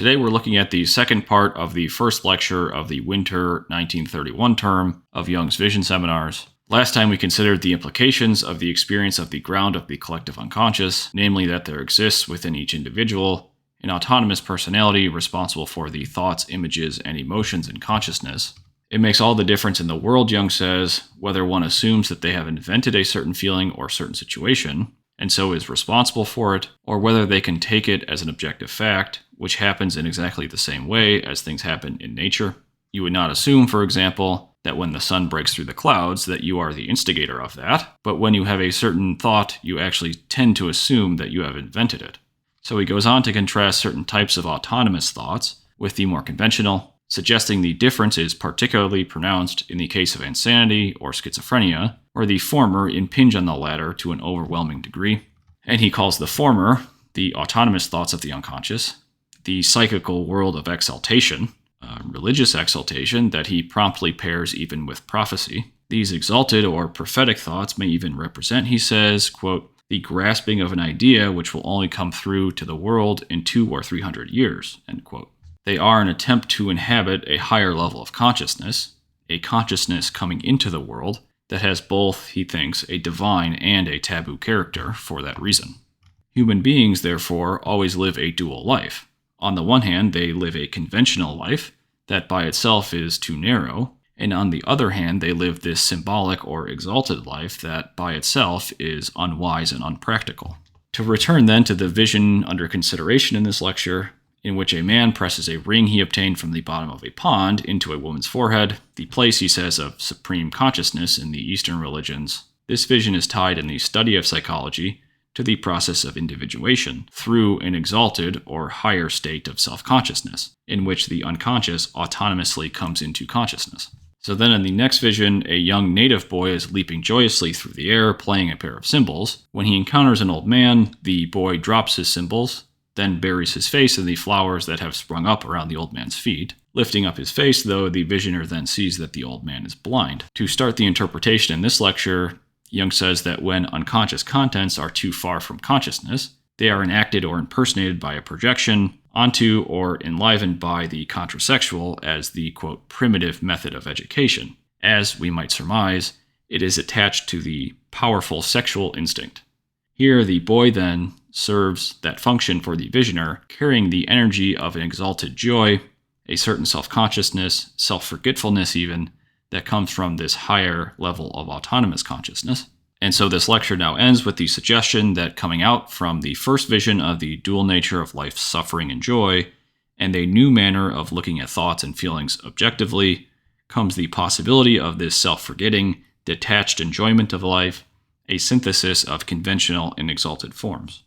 Today we're looking at the second part of the first lecture of the winter 1931 term of Jung's Vision seminars. Last time we considered the implications of the experience of the ground of the collective unconscious, namely that there exists within each individual an autonomous personality responsible for the thoughts, images, and emotions in consciousness. It makes all the difference in the world, Jung says, whether one assumes that they have invented a certain feeling or certain situation, and so is responsible for it, or whether they can take it as an objective fact, which happens in exactly the same way as things happen in nature. You would not assume, for example, that when the sun breaks through the clouds that you are the instigator of that, but when you have a certain thought, you actually tend to assume that you have invented it. So he goes on to contrast certain types of autonomous thoughts with the more conventional, suggesting the difference is particularly pronounced in the case of insanity or schizophrenia, where the former impinge on the latter to an overwhelming degree. And he calls the former, the autonomous thoughts of the unconscious, the psychical world of exaltation, religious exaltation that he promptly pairs even with prophecy. These exalted or prophetic thoughts may even represent, he says, quote, the grasping of an idea which will only come through to the world in 200 or 300 years, end quote. They are an attempt to inhabit a higher level of consciousness, a consciousness coming into the world that has both, he thinks, a divine and a taboo character for that reason. Human beings, therefore, always live a dual life. On the one hand, they live a conventional life that by itself is too narrow, and on the other hand, they live this symbolic or exalted life that by itself is unwise and unpractical. To return then to the vision under consideration in this lecture, in which a man presses a ring he obtained from the bottom of a pond into a woman's forehead, the place, he says, of supreme consciousness in the Eastern religions, this vision is tied in the study of psychology to the process of individuation through an exalted or higher state of self-consciousness, in which the unconscious autonomously comes into consciousness. So then in the next vision, a young native boy is leaping joyously through the air, playing a pair of cymbals. When he encounters an old man, the boy drops his cymbals, then buries his face in the flowers that have sprung up around the old man's feet. Lifting up his face, though, the visioner then sees that the old man is blind. To start the interpretation in this lecture, Jung says that when unconscious contents are too far from consciousness, they are enacted or impersonated by a projection onto or enlivened by the contrasexual as the, quote, primitive method of education. As, we might surmise, it is attached to the powerful sexual instinct. Here, the boy then serves that function for the visioner, carrying the energy of an exalted joy, a certain self-consciousness, self-forgetfulness even, that comes from this higher level of autonomous consciousness. And so this lecture now ends with the suggestion that coming out from the first vision of the dual nature of life's suffering and joy, and a new manner of looking at thoughts and feelings objectively, comes the possibility of this self-forgetting, detached enjoyment of life, a synthesis of conventional and exalted forms.